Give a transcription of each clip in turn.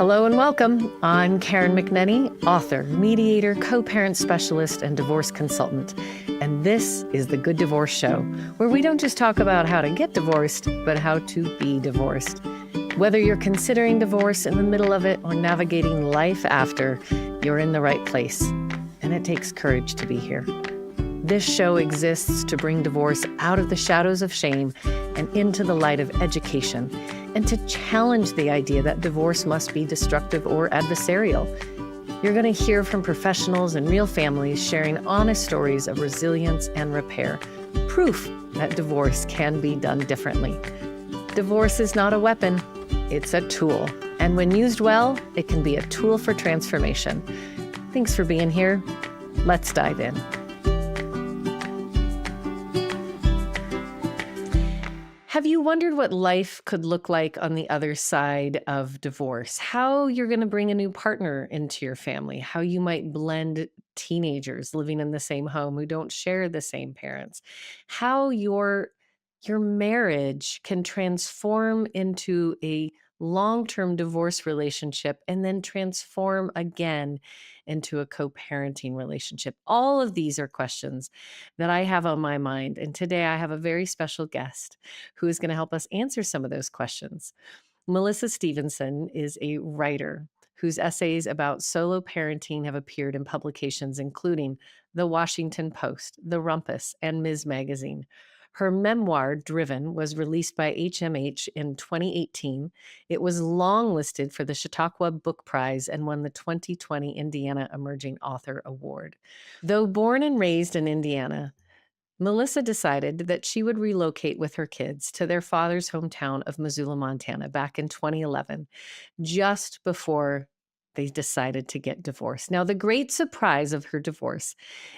Hello and welcome. I'm Karen McNenny, author, mediator, co-parent specialist, and divorce consultant. And this is The Good Divorce Show, where we don't just talk about how to get divorced, but how to be divorced. Whether you're considering divorce, in the middle of it, or navigating life after, you're in the right place. And it takes courage to be here. This show exists to bring divorce out of the shadows of shame and into the light of education, and to challenge the idea that divorce must be destructive or adversarial. You're going to hear from professionals and real families sharing honest stories of resilience and repair, proof that divorce can be done differently. Divorce is not a weapon, it's a tool. And when used well, it can be a tool for transformation. Thanks for being here. Let's dive in. Have you wondered what life could look like on the other side of divorce? How you're going to bring a new partner into your family? How you might blend teenagers living in the same home who don't share the same parents? How your marriage can transform into a long-term divorce relationship and then transform again into a co-parenting relationship? All of these are questions that I have on my mind. And today I have a very special guest who is going to help us answer some of those questions. Melissa Stevenson is a writer whose essays about solo parenting have appeared in publications including The Washington Post, The Rumpus, and Ms. Magazine. Her memoir, Driven, was released by HMH in 2018. It was longlisted for the Chautauqua Book Prize and won the 2020 Indiana Emerging Author Award. Though born and raised in Indiana, Melissa decided that she would relocate with her kids to their father's hometown of Missoula, Montana, back in 2011, just before they decided to get divorced. Now, the great surprise of her divorce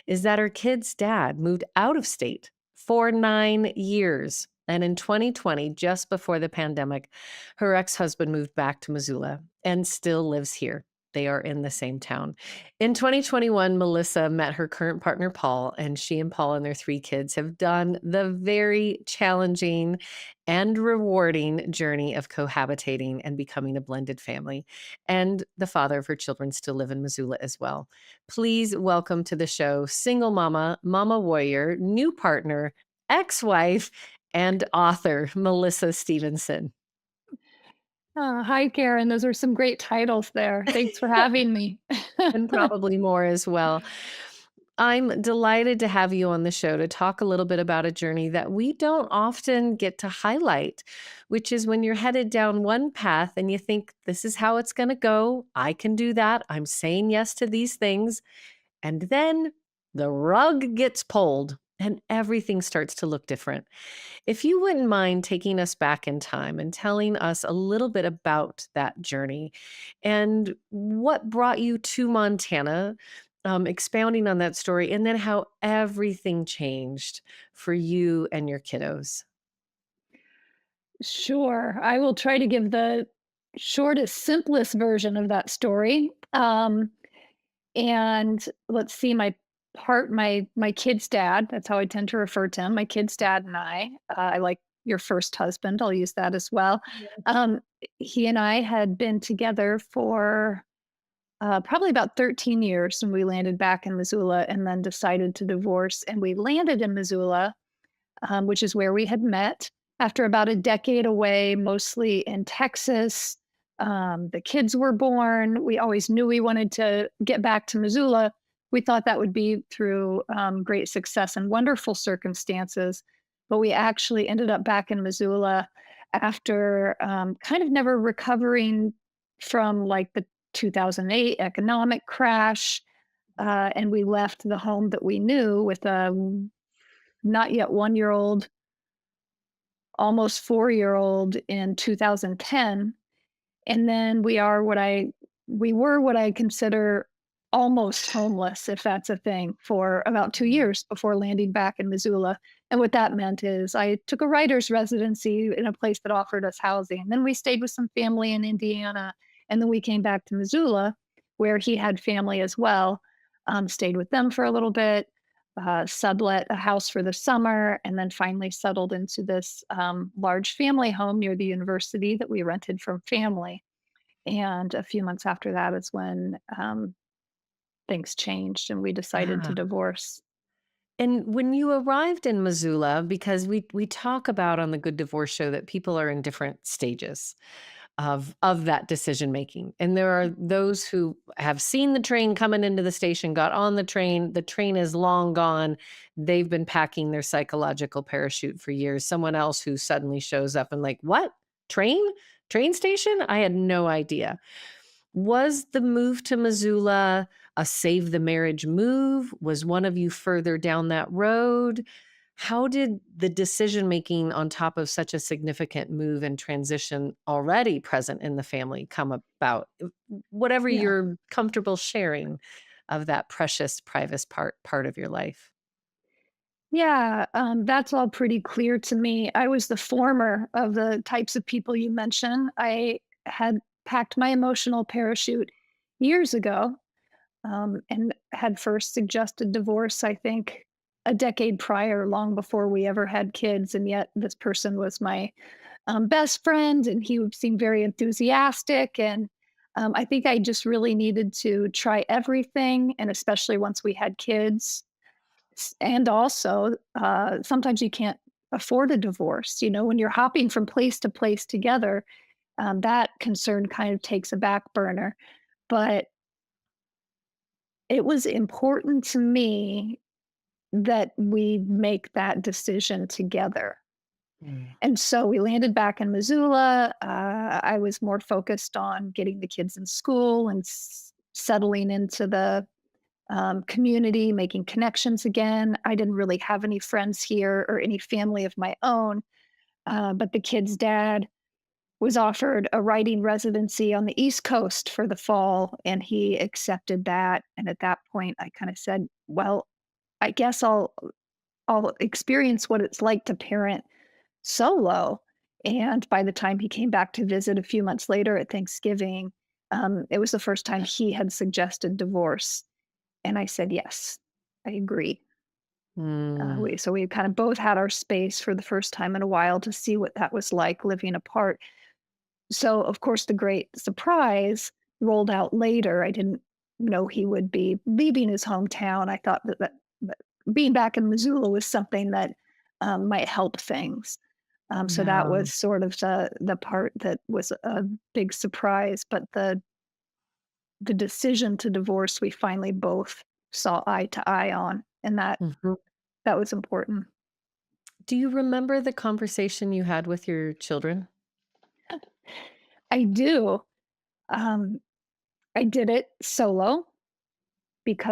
is that her kid's dad moved out of state for 9 years. And in 2020, just before the pandemic, her ex-husband moved back to Missoula and still lives here. They are in the same town. In 2021, Melissa met her current partner, Paul, and she and Paul and their 3 kids have done the very challenging and rewarding journey of cohabitating and becoming a blended family. And the father of her children still live in Missoula as well. Please welcome to the show, single mama, mama warrior, new partner, ex-wife, and author, Melissa Stevenson. Hi, Karen. Those are some great titles there. Thanks for having me. And probably more as well. I'm delighted to have you on the show to talk a little bit about a journey that we don't often get to highlight, which is when you're headed down one path and you think, this is how it's going to go. I can do that. I'm saying yes to these things. And then the rug gets pulled and everything starts to look different. If you wouldn't mind taking us back in time and telling us a little bit about that journey and what brought you to Montana, expounding on that story, and then how everything changed for you and your kiddos. Sure. I will try to give the shortest, simplest version of that story. And let's see, my kid's dad, that's how I tend to refer to him, my kid's dad and I like your first husband, I'll use that as well. Um, he and I had been together for probably about 13 years when we landed back in Missoula and then decided to divorce. And we landed in Missoula, which is where we had met after about a decade away, mostly in Texas. The kids were born. We always knew we wanted to get back to Missoula. We thought that would be through great success and wonderful circumstances. But we actually ended up back in Missoula after kind of never recovering from like the 2008 economic crash. And we left the home that we knew with a not yet 1-year old, almost 4-year old in 2010. And then we were what I consider almost homeless, if that's a thing, for about 2 years before landing back in Missoula. And what that meant is I took a writer's residency in a place that offered us housing. Then we stayed with some family in Indiana. And then we came back to Missoula, where he had family as well. Stayed with them for a little bit, sublet a house for the summer, and then finally settled into this large family home near the university that we rented from family. And a few months after that is when things changed and we decided to Yeah. divorce. And when you arrived in Missoula, because we talk about on the Good Divorce Show that people are in different stages of that decision making. And there are those who have seen the train coming into the station, got on the train is long gone. They've been packing their psychological parachute for years. Someone else who suddenly shows up and like, "What? Train? Train station? I had no idea." Was the move to Missoula a save the marriage move? Was one of you further down that road? How did the decision making on top of such a significant move and transition already present in the family come about? Whatever Yeah. you're comfortable sharing of that precious private part of your life. Yeah, that's all pretty clear to me. I was the former of the types of people you mentioned. I had packed my emotional parachute years ago, and had first suggested divorce, I think, a decade prior, long before we ever had kids. And yet, this person was my best friend, and he seemed very enthusiastic. And I think I just really needed to try everything, and especially once we had kids. And also, sometimes you can't afford a divorce. You know, when you're hopping from place to place together, that concern kind of takes a back burner. But it was important to me that we make that decision together. Mm. And so we landed back in Missoula. I was more focused on getting the kids in school and settling into the community, making connections again. I didn't really have any friends here or any family of my own, but the kid's dad was offered a writing residency on the East Coast for the fall, and he accepted that. And at that point, I kind of said, "Well, I guess I'll experience what it's like to parent solo." And by the time he came back to visit a few months later at Thanksgiving, it was the first time he had suggested divorce. And I said, "Yes, I agree." Mm. We kind of both had our space for the first time in a while to see what that was like living apart. So, of course, the great surprise rolled out later. I didn't know he would be leaving his hometown. I thought that being back in Missoula was something that might help things. So that Yeah. was sort of the part that was a big surprise. But the decision to divorce, we finally both saw eye to eye on, and Mhm. that was important. Do you remember the conversation you had with your children? I do. Um, I did it solo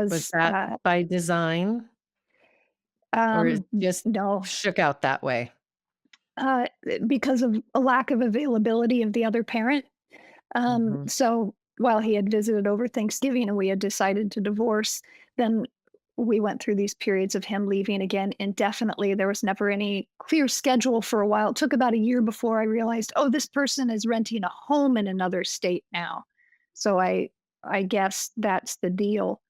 Was because that by design? Or it just no, shook out that way? because of a lack of availability of the other parent. Mhm. So while he had visited over Thanksgiving and we had decided to divorce, then we went through these periods of him leaving again indefinitely. There was never any clear schedule for a while. It took about a year before I realized, oh, this person is renting a home in another state now. So I guess that's the deal.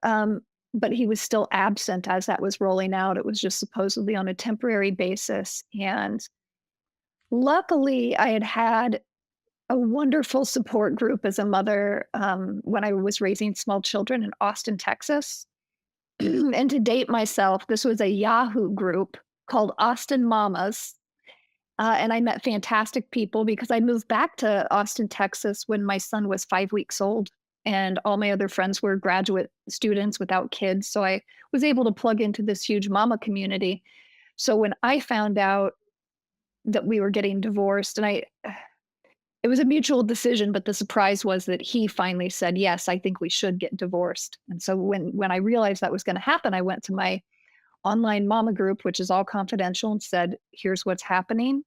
Um, but he was still absent as that was rolling out. It was just supposedly on a temporary basis. And luckily, I had had a wonderful support group as a mother when I was raising small children in Austin, Texas. And to date myself, this was a Yahoo group called Austin Mamas. And I met fantastic people because I moved back to Austin, Texas when my son was 5 weeks old. And all my other friends were graduate students without kids. So I was able to plug into this huge mama community. So when I found out that we were getting divorced, and it was a mutual decision, but the surprise was that he finally said, "Yes, I think we should get divorced." And so when I realized that was gonna happen, I went to my online mama group, which is all confidential, and said, "Here's what's happening.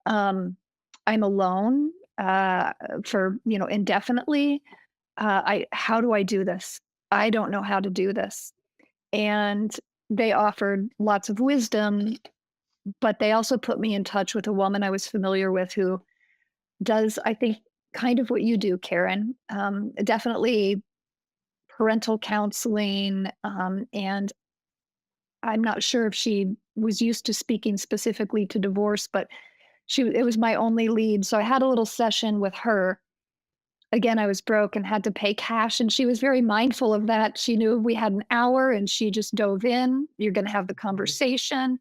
Um, I'm alone, for, indefinitely. I How do I do this? I don't know how to do this." And they offered lots of wisdom, but they also put me in touch with a woman I was familiar with who does, I think, kind of what you do, Karen. Definitely parental counseling, and I'm not sure if she was used to speaking specifically to divorce, but it was my only lead. So I had a little session with her, again, I was broke and had to pay cash, and she was very mindful of that. She knew we had an hour, and she just dove in. You're gonna have the Mhm. conversation.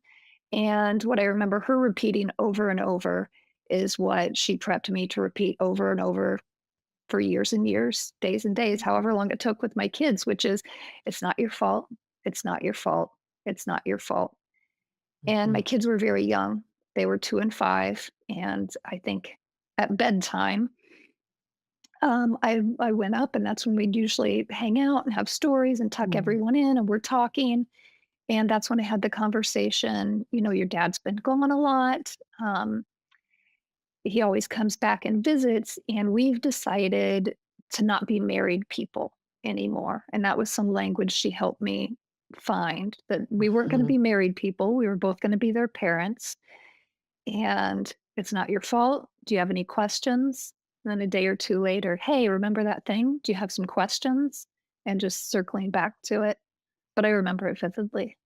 And what I remember her repeating over and over is what she prepped me to repeat over and over for years and years, days and days, however long it took with my kids, which is, "It's not your fault. It's not your fault. It's not your fault." And my Mhm. kids were very young. They were 2 and 5, and I think at bedtime, I went up, and that's when we'd usually hang out and have stories and tuck Mm. everyone in, and we're talking, and that's when I had the conversation, "Your dad's been gone a lot. He always comes back and visits, and we've decided to not be married people anymore." And that was some language she helped me find, that we weren't gonna Mhm. be married people, we were both gonna be their parents, and it's not your fault. Do you have any questions? And then a day or 2 later, "Hey, remember that thing? Do you have some questions?" And just circling back to it, but I remember it vividly.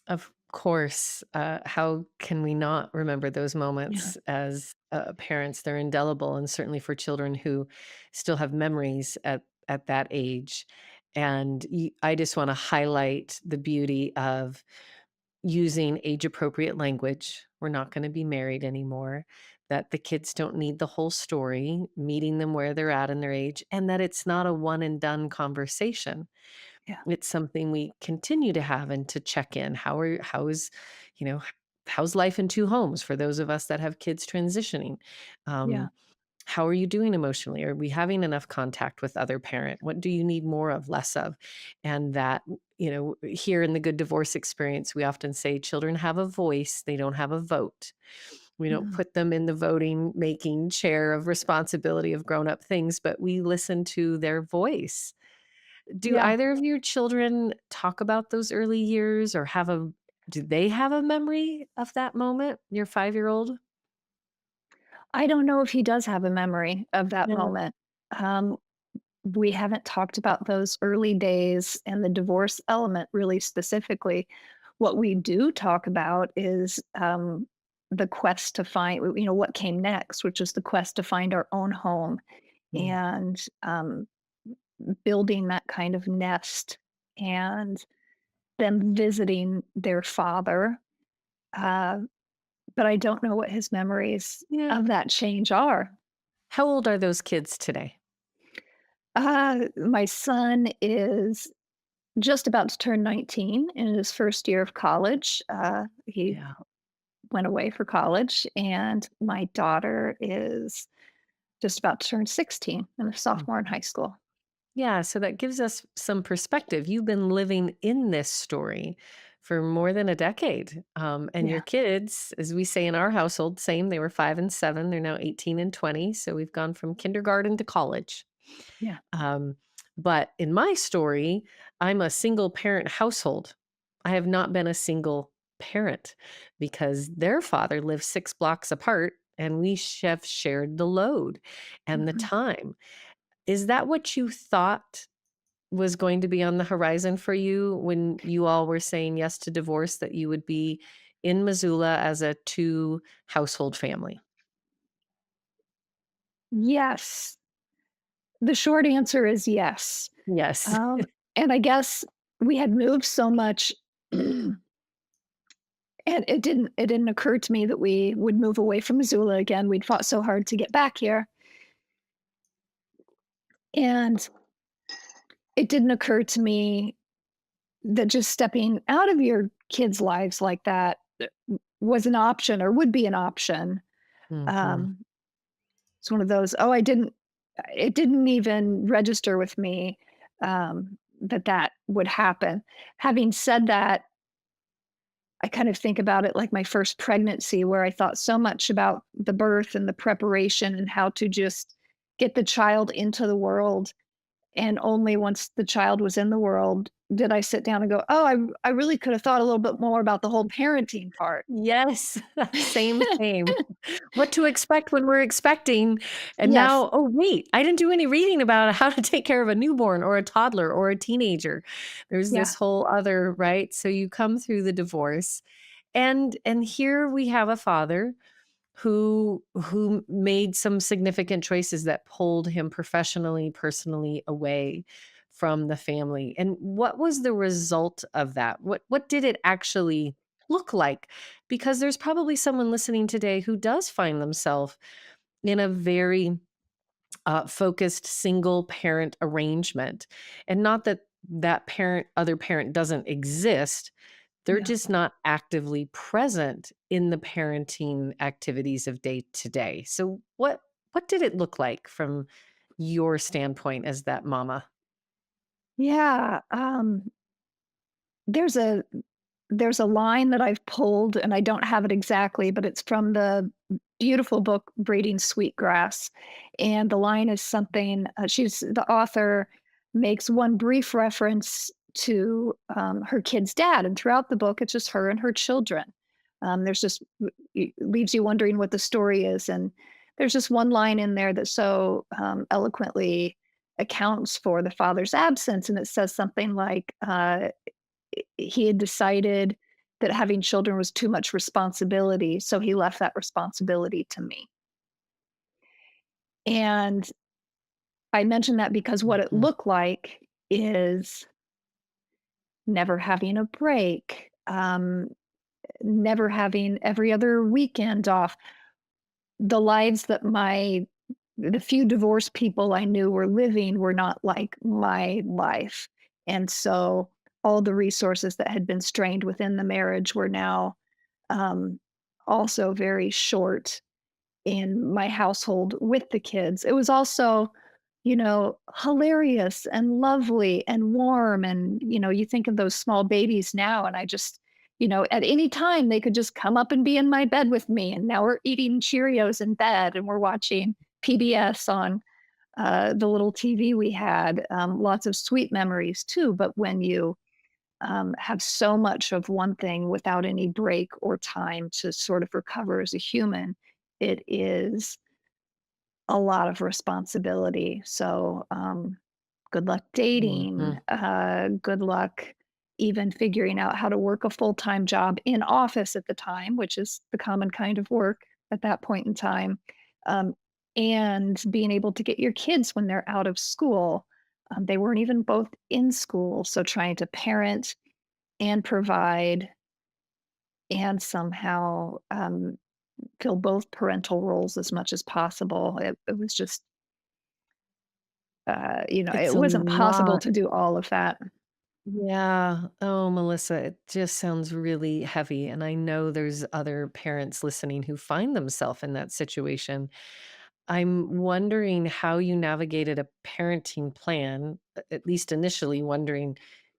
Of course, how can we not remember those Yeah, moments as, parents? They're indelible, and certainly for children who still have memories at that age. And I just want to highlight the beauty of using age appropriate language. We're not going to be married anymore. That the kids don't need the whole story, meeting them where they're at in their age, and that it's not a one and done conversation. yeah, It's something we continue to have and to check in. You know, h- how's life in two homes for those of us that have kids transitioning? yeah, Um, how are you doing emotionally? Are we having enough contact with other parent? What do you need more of, less of? And that, here in the Good Divorce Experience, we often say children have a voice, they don't have a vote. We don't mhm, put them in the voting making chair of responsibility of grown up things, but we listen to their voice. Do yeah. either of your children talk about those early years or do they have a memory of that moment? Your 5-year-old? I don't know if he does have a memory of that Yeah. moment. Um, we haven't talked about those early days and the divorce element really specifically. What we do talk about is, the quest to find, what came next, which is the quest to find our own home, Mm. and, building that kind of nest, and them visiting their father, uh, but I don't know what his memories Yeah. of that change are. How old are those kids today? My son is just about to turn 19 in his first year of college. He Yeah. went away for college, and my daughter is just about to turn 16 and a sophomore in high school. Yeah, so that gives us some perspective. You've been living in this story for more than a decade. And your Yeah, kids, as we say in our household, same, they were 5 and 7. They're now 18 and 20. So we've gone from kindergarten to college. yeah. Um, but in my story, I'm a single parent household. I have not been a single parent because their father lives 6 blocks apart and have shared the load and the Mhm. time. Is that what you thought was going to be on the horizon for you when you all were saying yes to divorce, that you would be in Missoula as a 2 household family? Yes. The short answer is yes. Yes. And I guess we had moved so much, and it didn't occur to me that we would move away from Missoula again. We'd fought so hard to get back here, and it didn't occur to me that just stepping out of your kids' lives like that was an option or would be an option. Mhm. Um, it's one of those, oh, I didn't it didn't even register with me, that that would happen. Having said that, I kind of think about it like my first pregnancy, where I thought so much about the birth and the preparation and how to just get the child into the world. And only once the child was in the world did I sit down and go, "Oh, I really could have thought a little bit more about the whole parenting part." Yes. Same, same. What to expect when we're expecting, and Yes. now, "Oh, wait, I didn't do any reading about how to take care of a newborn or a toddler or a teenager." There's Yeah. this whole other, right? So you come through the divorce, and here we have a father who made some significant choices that pulled him professionally, personally away from the family. And what was the result of that? What did it actually look like? Because there's probably someone listening today who does find themselves in a very focused single parent arrangement. And not that that other parent doesn't exist, they're Yeah. just not actively present in the parenting activities of day to day. So what did it look like from your standpoint as that mama? Yeah, there's a there's a line that I've pulled, and I don't have it exactly, but it's from the beautiful book Braiding Sweetgrass, and the line is something, she's the author makes one brief reference to, her kid's dad, and throughout the book, it's just her and her children. There's just it leaves you wondering what the story is, and there's just one line in there that so, eloquently accounts for the father's absence, and it says something like, he had decided that having children was too much responsibility, so he left that responsibility to me. And I mention that because what it Mhm. looked like is never having a break, never having every other weekend off. The lives that the few divorced people I knew were living were not like my life. And so all the resources that had been strained within the marriage were now um, also very short in my household with the kids. It was also, hilarious and lovely and warm. And, you think of those small babies now, and I just, at any time they could just come up and be in my bed with me. And now we're eating Cheerios in bed and we're watching PBS on the little TV we had. Lots of sweet memories too. But when you have so much of one thing without any break or time to sort of recover as a human, it is a lot of responsibility. So, good luck dating. Mhm. Good luck even figuring out how to work a full time job in office at the time, which is the common kind of work at that point in time. Um, and being able to get your kids when they're out of school. They weren't even both in school. So, trying to parent and provide and somehow fill both parental roles as much as possible. It was just, It's it a wasn't possible lot. to do all of that. Yeah. Oh, Melissa, it just sounds really heavy. And I know there's other parents listening who find themselves in that situation. I'm wondering how you navigated a parenting plan, at least initially wondering,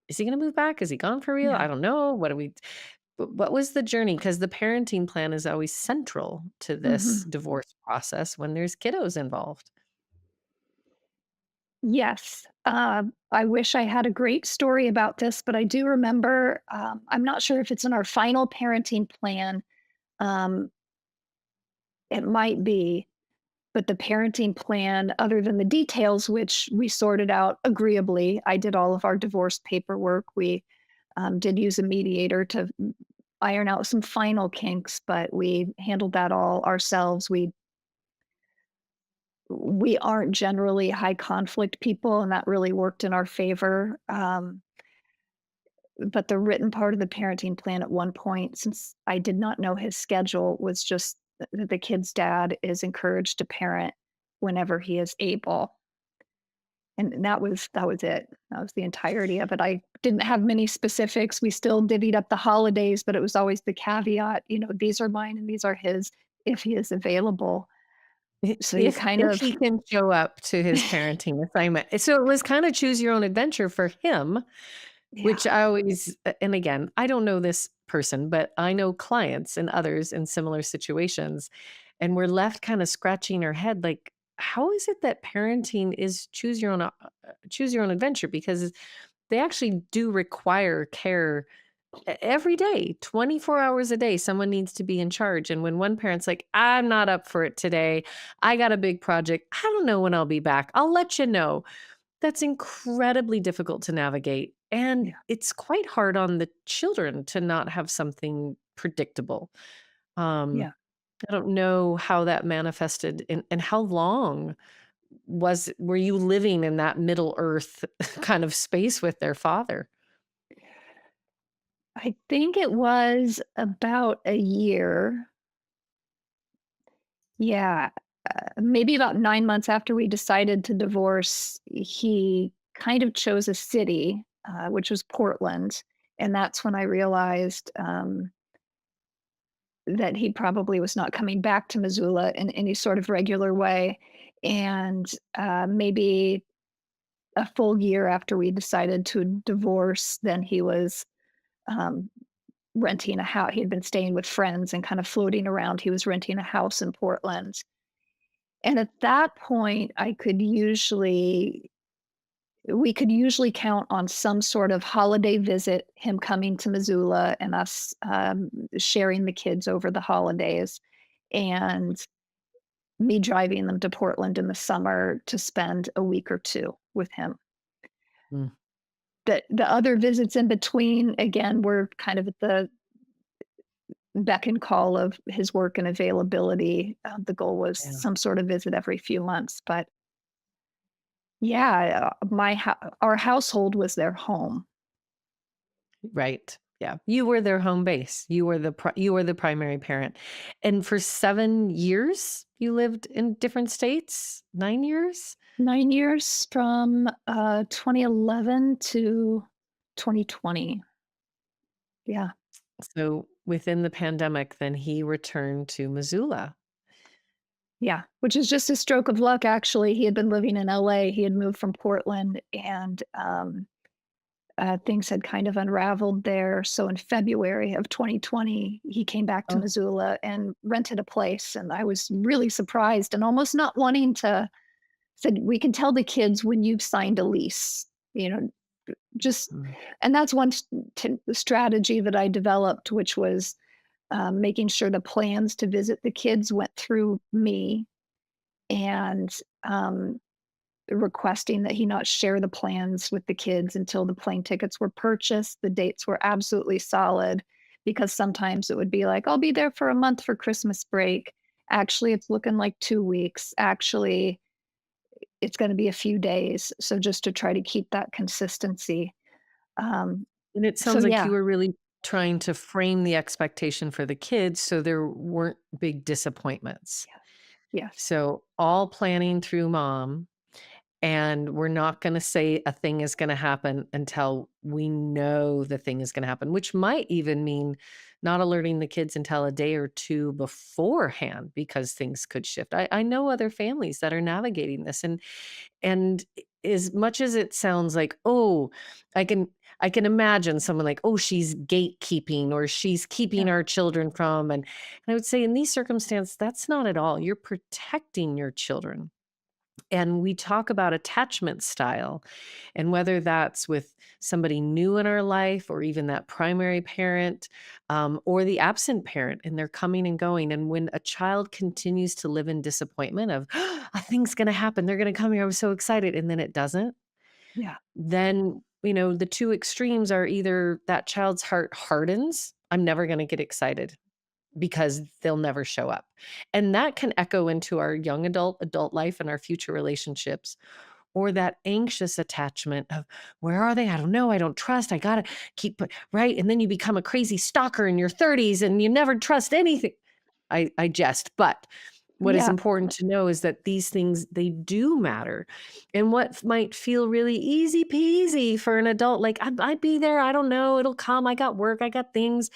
is he going to move back? Is he gone for real? Yeah. I don't know. What was the journey? Because the parenting plan is always central to this Mhm. divorce process when there's kiddos involved. Yes. I wish I had a great story about this, but I do remember, I'm not sure if it's in our final parenting plan. Um, it might be, but the parenting plan, other than the details, which we sorted out agreeably, I did all of our divorce paperwork. We did use a mediator to iron out some final kinks, but we handled that all ourselves. We aren't generally high conflict people, and that really worked in our favor. But the written part of the parenting plan at one point, since I did not know his schedule, was just that the kid's dad is encouraged to parent whenever he is able. And that was it. That was the entirety of it. I didn't have many specifics. We still divvied up the holidays, but it was always the caveat, these are mine and these are his if he is available. So you kind If of he can show up to his parenting assignment. So it was kinda choose your own adventure for him, yeah, which I always and again, I don't know this person, but I know clients and others in similar situations, and we're left kinda scratching our head like, how is it that parenting is choose your own adventure? Because they actually do require care every day, 24 hours a day, someone needs to be in charge. And when one parent's like, I'm not up for it today, I got a big project, I don't know when I'll be back, I'll let you know. That's incredibly difficult to navigate. And yeah, it's quite hard on the children to not have something predictable. Um, yeah. I don't know how that manifested and how long were you living in that Middle Earth kind of space with their father? I think it was about a year. Yeah, maybe about 9 months after we decided to divorce, he kind of chose a city, which was Portland, and that's when I realized, that he probably was not coming back to Missoula in any sort of regular way, and, maybe a full year after we decided to divorce, then he was, um, renting a house. He had been staying with friends and kind of floating around. He was renting a house in Portland. And at that point, we could usually count on some sort of holiday visit, him coming to Missoula and us, sharing the kids over the holidays, and me driving them to Portland in the summer to spend a week or 2 with him. Mm, The other visits in between, again, were kind of at the beck and call of his work and availability. The goal was yeah, some sort of visit every few months, but yeah, our household was their home. right. Yeah, you were their home base. You were the primary parent. And for 7 years, you lived in different states? 9 years? 9 years from, 2011 to 2020. Yeah, So, within the pandemic, then he returned to Missoula. yeah, which is just a stroke of luck, actually. He had been living in LA, he had moved from Portland, and, things had kind of unraveled there, so in February of 2020, he came back to Oh, Missoula and rented a place, and I was really surprised and almost not wanting to said, "We can tell the kids when you've signed a lease," you know, just mm, and that's one strategy that I developed, which was, making sure the plans to visit the kids went through me and, requesting that he not share the plans with the kids until the plane tickets were purchased, the dates were absolutely solid, because sometimes it would be like, "I'll be there for a month for Christmas break." Actually, it's looking like 2 weeks. Actually, it's gonna be a few days. So just to try to keep that consistency. Um, and it so sounds like you yeah. were really trying to frame the expectation for the kids so there weren't big disappointments. Yes. So, all planning through mom, and we're not gonna say a thing is gonna happen until we know the thing is gonna happen, which might even mean not alerting the kids until a day or 2 beforehand because things could shift. I know other families that are navigating this, and as much as it sounds like, "Oh, I can I can imagine someone like, oh, she's gatekeeping or she's keeping Yeah. our children from," and I would say in these circumstances, that's not at all. You're protecting your children. And we talk about attachment style and whether that's with somebody new in our life or even that primary parent or the absent parent and they're coming and going. And when a child continues to live in disappointment of a thing's going to happen, they're going to come here, I'm so excited, and then it doesn't, Yeah. then, the two extremes are either that child's heart hardens, I'm never going to get excited because they'll never show up. And that can echo into our young adult life and our future relationships, or that anxious attachment of where are they? I don't know. I don't trust. I got to keep right. And then you become a crazy stalker in your 30s and you never trust anything. I jest, but what is Yeah. important to know is that these things they do matter. And what might feel really easy peasy for an adult, like I'd be there, I don't know, it'll come. I got work, I got things.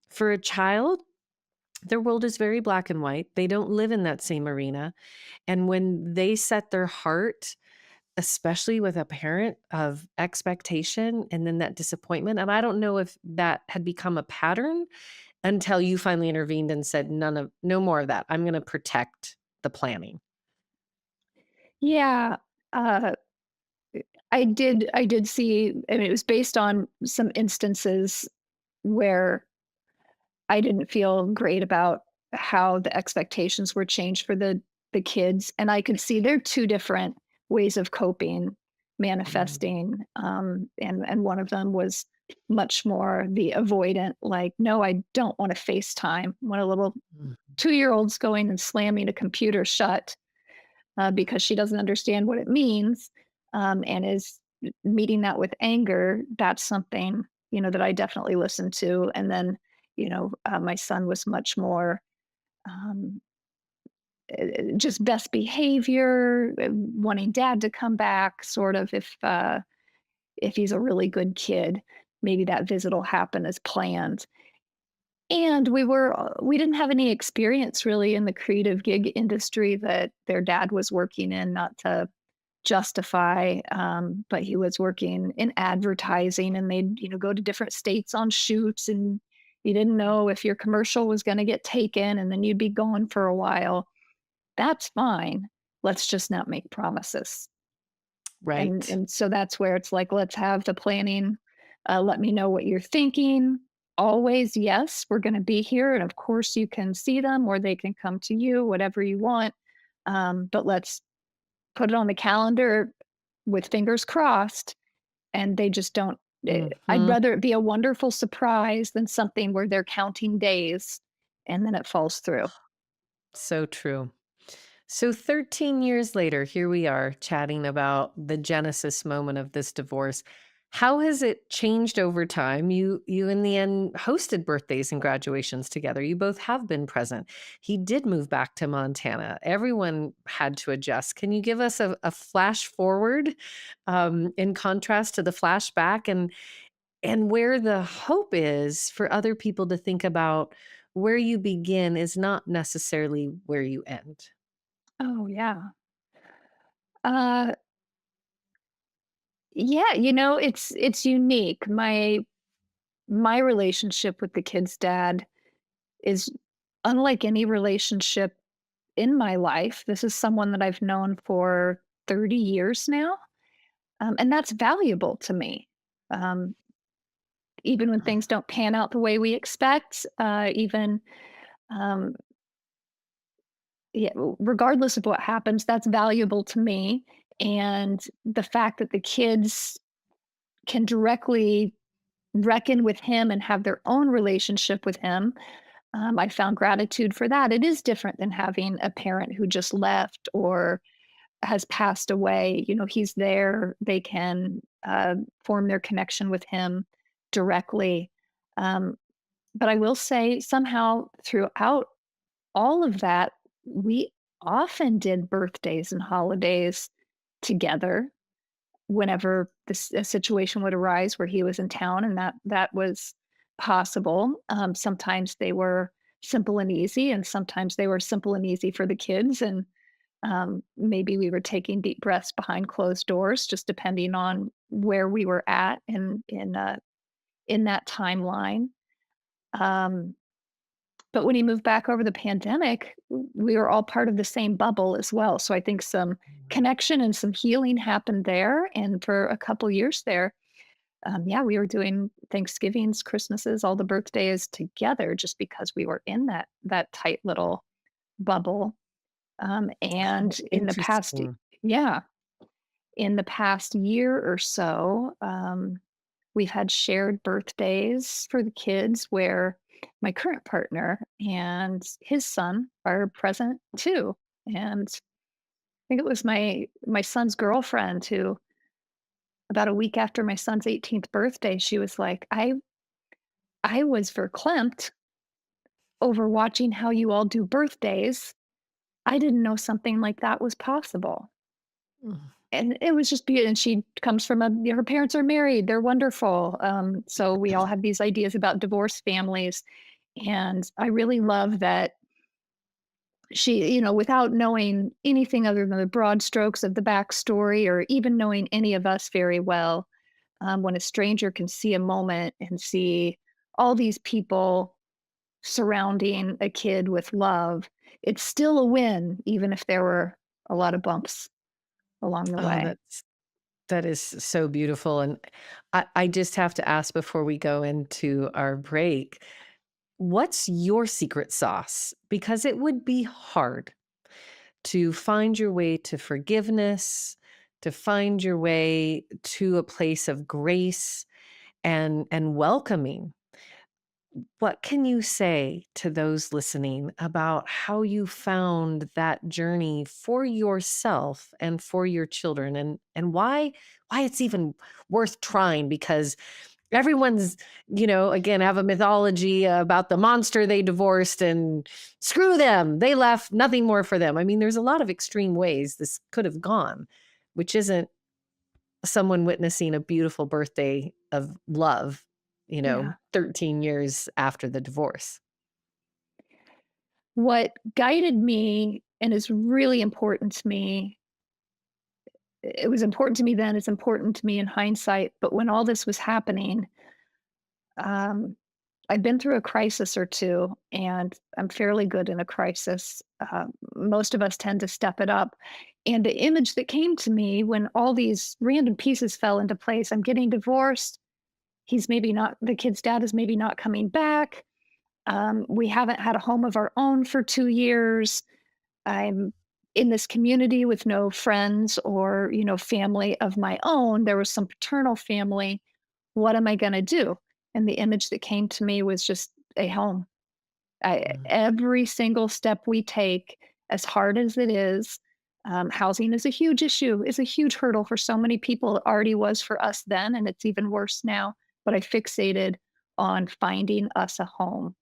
For a child, their world is very black and white. They don't live in that same arena. And when they set their heart, especially with a parent, of expectation and then that disappointment, and I don't know if that had become a pattern until you finally intervened and said, no more of that. I'm going to protect the planning. Yeah. Uh, I did see, I mean, it was based on some instances where I didn't feel great about how the expectations were changed for the kids, and I could see there are 2 different ways of coping, Mm, manifesting, and one of them was much more the avoidant, like, "No, I don't wanna FaceTime." Want a little mm. 2-year-old's going and slamming a computer shut because she doesn't understand what it means, and is meeting that with anger. That's something, that I definitely listened to. And then, my son was much more um, just best behavior, wanting dad to come back, sort of. If he's a really good kid, maybe that visit will happen as planned. And we didn't have any experience really in the creative gig industry that their dad was working in, not to justify, but he was working in advertising, and they'd, go to different states on shoots, and you didn't know if your commercial was gonna get taken, and then you'd be gone for a while. That's fine. Let's just not make promises. And Right. and so that's where it's like, let's have the planning. Let me know what you're thinking. Always, yes, we're gonna be here, and of course you can see them or they can come to you, whatever you want. But let's put it on the calendar with fingers crossed, and they just don't. I'd Mhm. rather it be a wonderful surprise than something where they're counting days and then it falls through. So true. So 13 years later, here we are chatting about the genesis moment of this divorce. How has it changed over time? You in the end hosted birthdays and graduations together. You both have been present. He did move back to Montana. Everyone had to adjust. Can you give us a flash forward in contrast to the flashback and where the hope is for other people to think about where you begin is not necessarily where you end? Oh yeah. Uh yeah, it's unique. My relationship with the kid's dad is unlike any relationship in my life. This is someone that I've known for 30 years now, and that's valuable to me. Um, Even when things don't pan out the way we expect, even um, yeah, regardless of what happens, that's valuable to me. And the fact that the kids can directly reckon with him and have their own relationship with him, I found gratitude for that. It is different than having a parent who just left or has passed away. He's there. They can form their connection with him directly. Um, but I will say, somehow, throughout all of that, we often did birthdays and holidays together whenever a situation would arise where he was in town, and that was possible. Sometimes they were simple and easy, and sometimes they were simple and easy for the kids, and maybe we were taking deep breaths behind closed doors, just depending on where we were at in that timeline. Um, but when he moved back over the pandemic, we were all part of the same bubble as well. So I think some connection and some healing happened there. And for a couple years there, yeah, we were doing Thanksgivings, Christmases, all the birthdays together, just because we were in that tight little bubble. And Oh, in the past, interesting. yeah, in the past year or so, we've had shared birthdays for the kids where my current partner and his son are present too. And I think it was my son's girlfriend who, about a week after my son's 18th birthday, she was like, I was verklempt over watching how you all do birthdays. I didn't know something like that was possible. Mm. And it was just beautiful. And she comes from her parents are married. They're wonderful. So we all have these ideas about divorced families. And I really love that she, without knowing anything other than the broad strokes of the backstory or even knowing any of us very well, when a stranger can see a moment and see all these people surrounding a kid with love, it's still a win, even if there were a lot of bumps along the Oh, way. that is so beautiful, and I just have to ask before we go into our break, what's your secret sauce? Because it would be hard to find your way to forgiveness, to find your way to a place of grace and welcoming. What can you say to those listening about how you found that journey for yourself and for your children, and why it's even worth trying? Because everyone's, again, have a mythology about the monster they divorced and screw them. They left nothing more for them. I mean, there's a lot of extreme ways this could have gone, which isn't someone witnessing a beautiful birthday of love, Yeah. 13 years after the divorce. What guided me and is really important to me, it was important to me then, it's important to me in hindsight, but when all this was happening, um, I've been through a crisis or two, and I'm fairly good in a crisis. Most of us tend to step it up. And the image that came to me when all these random pieces fell into place, I'm getting divorced. He's maybe not, the kid's dad is maybe not coming back. We haven't had a home of our own for 2 years. I'm in this community with no friends or, family of my own. There was some paternal family. What am I going to do? And the image that came to me was just a home. Mm, Every single step we take, as hard as it is, housing is a huge issue, is a huge hurdle for so many people. It already was for us then, and it's even worse now. But I fixated on finding us a home.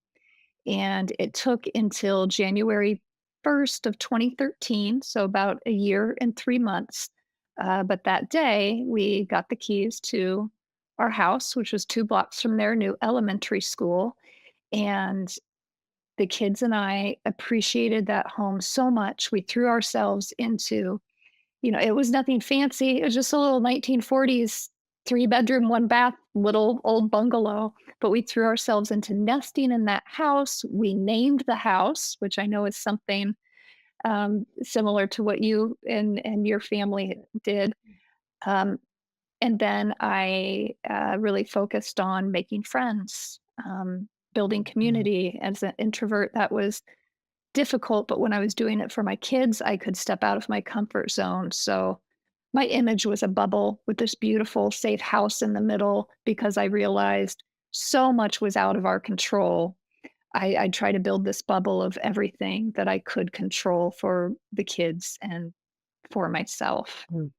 And it took until January 1st of 2013, so about a year and 3 months. But that day, we got the keys to our house, which was 2 blocks from their new elementary school. And the kids and I appreciated that home so much. We threw ourselves into, it was nothing fancy. It was just a little 1940s 3 bedroom, 1 bath, little old bungalow. But we threw ourselves into nesting in that house. We named the house, which I know is something similar to what you and your family did. Um, and then I really focused on making friends, building mm, community. As an introvert, that was difficult, but when I was doing it for my kids, I could step out of my comfort zone. So my image was a bubble with this beautiful, safe house in the middle because I realized so much was out of our control. I try to build this bubble of everything that I could control for the kids and for myself. mm.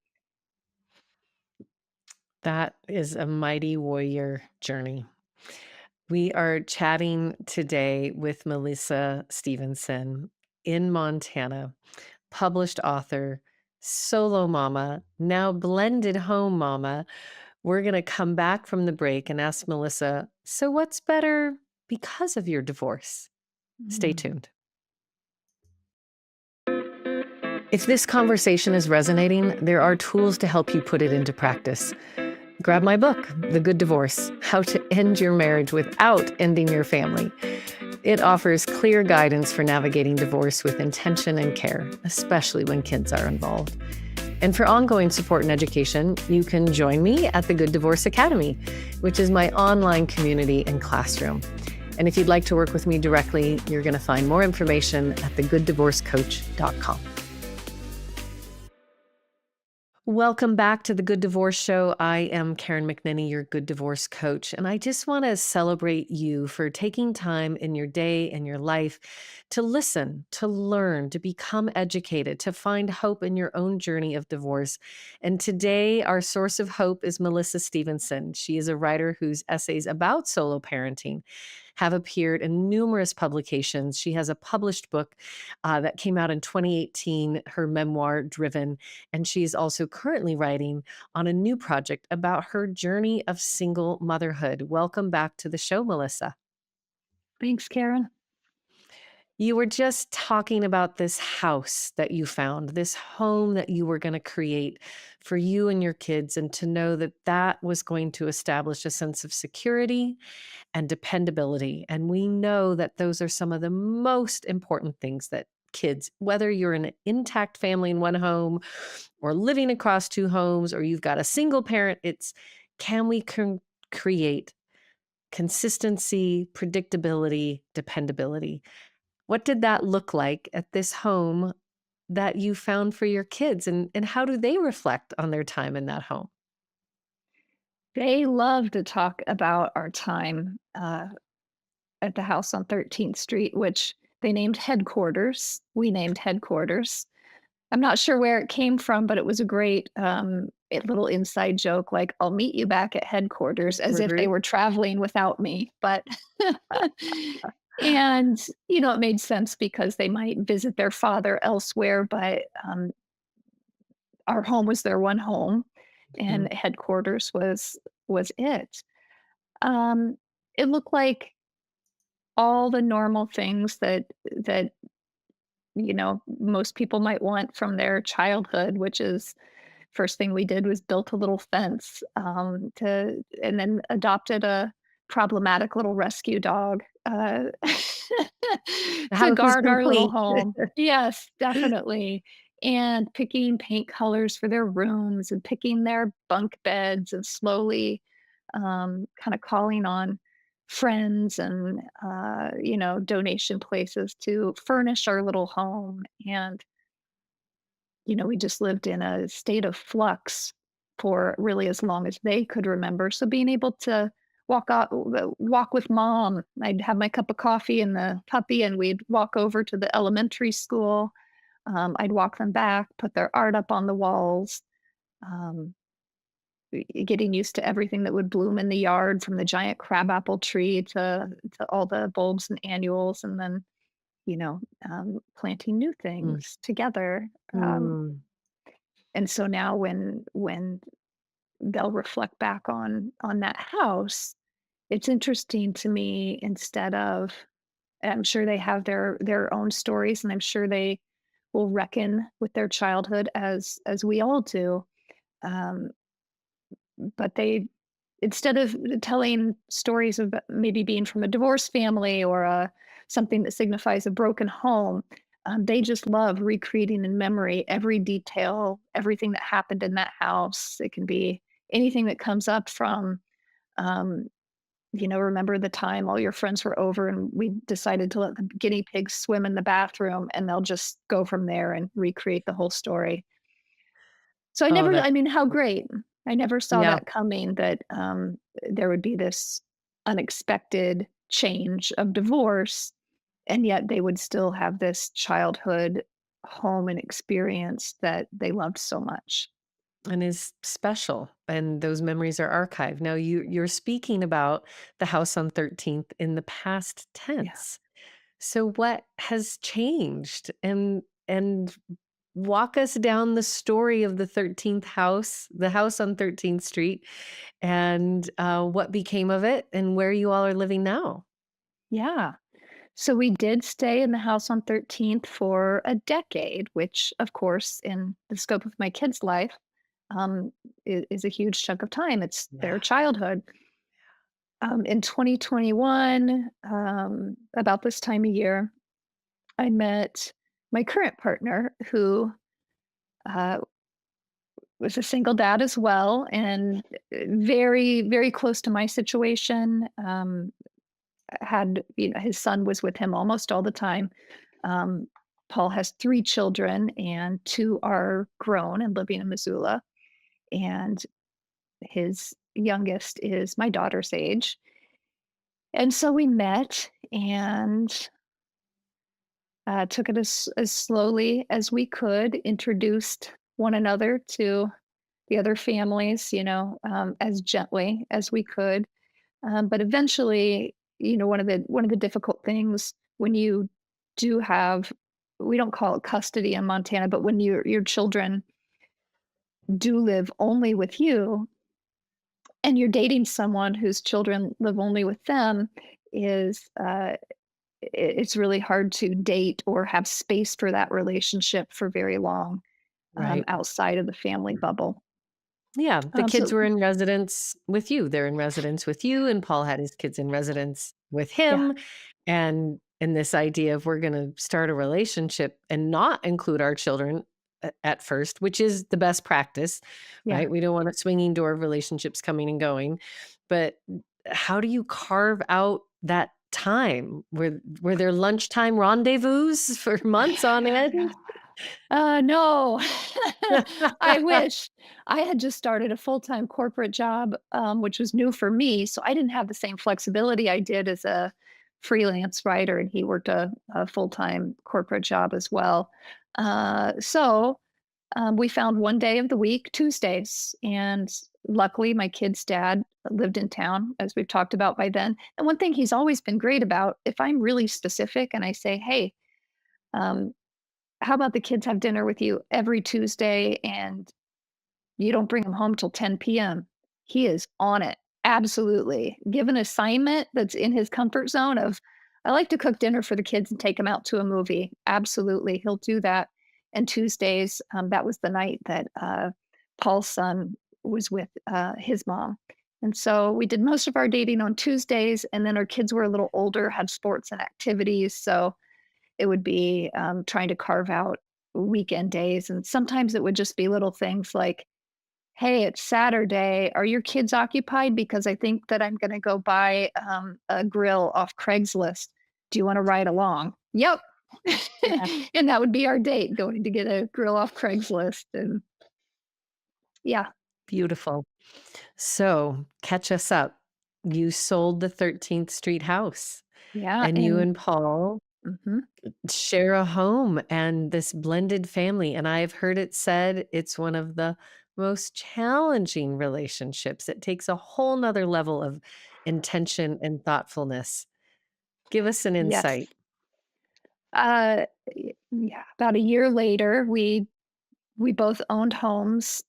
That is a mighty warrior journey. We are chatting today with Melissa Stevenson in Montana, published author, solo mama, now blended home mama. We're going to come back from the break and ask Melissa, so what's better because of your divorce? Stay Mm. tuned. If this conversation is resonating, there are tools to help you put it into practice. Grab my book, The Good Divorce: How to End Your Marriage Without Ending Your Family. It offers clear guidance for navigating divorce with intention and care, especially when kids are involved. And for ongoing support and education, you can join me at the Good Divorce Academy, which is my online community and classroom. And if you'd like to work with me directly, you're going to find more information at thegooddivorcecoach.com. Welcome back to the Good Divorce Show. I am Karen McNinney, your Good Divorce Coach, and I just want to celebrate you for taking time in your day and your life to listen, to learn, to become educated, to find hope in your own journey of divorce. And today, our source of hope is Melissa Stevenson. She is a writer whose essays about solo parenting have appeared in numerous publications. She has a published book that came out in 2018, her memoir, Driven. And she's also currently writing on a new project about her journey of single motherhood. Welcome back to the show, Melissa. Thanks, Karen. You were just talking about this house that you found, this home that you were going to create for you and your kids, and to know that that was going to establish a sense of security and dependability. And we know that those are some of the most important things that kids, whether you're in an intact family in one home or living across two homes, or you've got a single parent, it's can we create consistency, predictability, dependability? What did that look like at this home that you found for your kids? And how do they reflect on their time in that home? They love to talk about our time. at the house on 13th Street, which they named headquarters. We named headquarters. I'm not sure where it came from, but it was a great, little inside joke, like, "I'll meet you back at headquarters," as if they Agree. were traveling without me, but and, it made sense because they might visit their father elsewhere, but, our home was their one home, Mhm. and headquarters was it. Um, it looked like all the normal things that most people might want from their childhood, which is first thing we did was built a little fence, to and then adopted a problematic little rescue dog, The to house is guard our little complete. home. Yes, definitely. And picking paint colors for their rooms and picking their bunk beds and slowly, kinda calling on friends and, donation places to furnish our little home, and we just lived in a state of flux for really as long as they could remember. So being able to walk with mom, I'd have my cup of coffee and the puppy, and we'd walk over to the elementary school. I'd walk them back, put their art up on the walls. Um, Getting used to everything that would bloom in the yard, from the giant crabapple tree to all the bulbs and annuals, and then planting new Mm. things together. Mm. And so now when they'll reflect back on that house, it's interesting to me. Instead of, I'm sure they have their own stories, and I'm sure they will reckon with their childhood as we all do. Um, but they, instead of telling stories of maybe being from a divorced family or something that signifies a broken home, they just love recreating in memory every detail, everything that happened in that house. It can be anything that comes up from, um, remember the time all your friends were over and we decided to let the guinea pigs swim in the bathroom, and they'll just go from there and recreate the whole story. So Oh, that's I mean, how great. I never saw yeah. that coming, that, there would be this unexpected change of divorce, and yet they would still have this childhood home and experience that they loved so much. And is special, and those memories are archived. Now you're speaking about the house on 13th in the past Yeah. tense. So what has changed? And walk us down the story of the 13th house, the house on 13th Street, and, what became of it and where you all are living now. Yeah. So we did stay in the house on 13th for a decade, which, of course, in the scope of my kid's life, is a huge chunk of time. It's Yeah. their childhood. In 2021, about this time of year, I met my current partner, who uh, was a single dad as well, and very, very close to my situation. Had his son was with him almost all the time. Um, Paul has 3 children, and 2 are grown and living in Missoula, and his youngest is my daughter's age. And so we met and took it as slowly as we could, introduced one another to the other families, as gently as we could. But eventually, one of the difficult things when you do have, we don't call it custody in Montana, but when your children do live only with you, and you're dating someone whose children live only with them, is it's really hard to date or have space for that relationship for very long, Right. outside of the family bubble. Yeah, the kids So were in residence with you. They're in residence with you, and Paul had his kids in residence with yeah, him. And this idea of we're gonna start a relationship and not include our children at first, which is the best practice, yeah. right? We don't want a swinging door of relationships coming and going. But how do you carve out that time? Were there lunchtime rendezvous for months on end? No. I wish. I had just started a full-time corporate job, which was new for me, so I didn't have the same flexibility I did as a freelance writer, and he worked a full-time corporate job as well. We found one day of the week, Tuesdays, and luckily my kid's dad lived in town, as we've talked about by then. And one thing he's always been great about, if I'm really specific and I say, "Hey, um, how about the kids have dinner with you every Tuesday and you don't bring them home till 10 p.m." He is on it. Absolutely. Give an assignment that's in his comfort zone of, I like to cook dinner for the kids and take them out to a movie. Absolutely. He'll do that. And Tuesdays, that was the night that Paul's son was with his mom. And so we did most of our dating on Tuesdays. And then our kids were a little older, had sports and activities. So it would be trying to carve out weekend days. And sometimes it would just be little things like, "Hey, it's Saturday. Are your kids occupied? Because I think that I'm gonna go buy, a grill off Craigslist. Do you wanna ride along?" "Yep." Yeah. And that would be our date, going to get a grill off Craigslist, and yeah. Beautiful. So, catch us up. You sold the 13th Street house, Yeah, and you and and Paul mhm. share a home and this blended family. And I've heard it said it's one of the most challenging relationships. It takes a whole nother level of intention and thoughtfulness. Give us an Yes. insight. Yeah, about a year later, we both owned homes.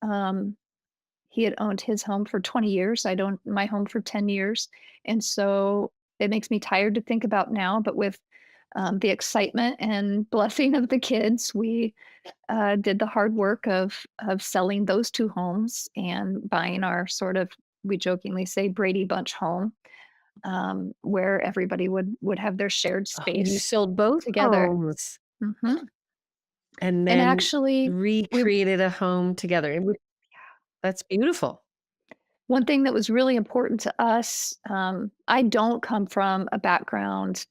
He had owned his home for 20 years. I'd owned my home for 10 years. And so it makes me tired to think about now, but with the excitement and blessing of the kids, we did the hard work of selling those two homes and buying our sort of, we jokingly say, Brady Bunch home, where everybody would have their shared Oh, you space sold both together. homes hmm and And then actually, we recreated a home together. That's beautiful. one thing that was really important to us, I don't come from a background,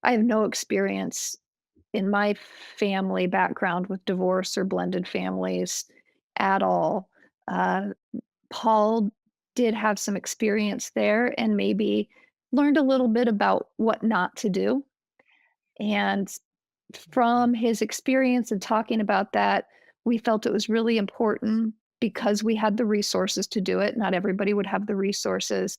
I have no experience in my family background with divorce or blended families at all. Uh, Paul did have some experience there and maybe learned a little bit about what not to do. And from his experience and talking about that, we felt it was really important because we had the resources to do it. Not everybody would have the resources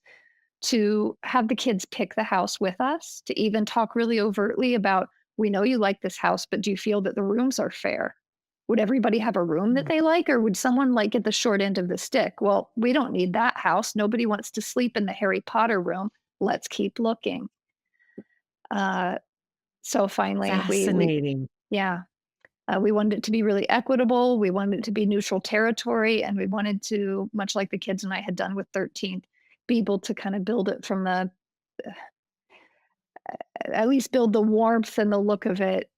to have the kids pick the house with us, to even talk really overtly about, we know you like this house, but do you feel that the rooms are fair? Would everybody have a room that Mm. they like, or would someone like get the short end of the stick? Well, we don't need that house. Nobody wants to sleep in the Harry Potter room. Let's keep looking. Uh, so finally, Fascinating. yeah, we wanted it to be really equitable. We wanted it to be neutral territory, and we wanted to, much like the kids and I had done with 13th, be able to kind of build it from the, at least build the warmth and the look of it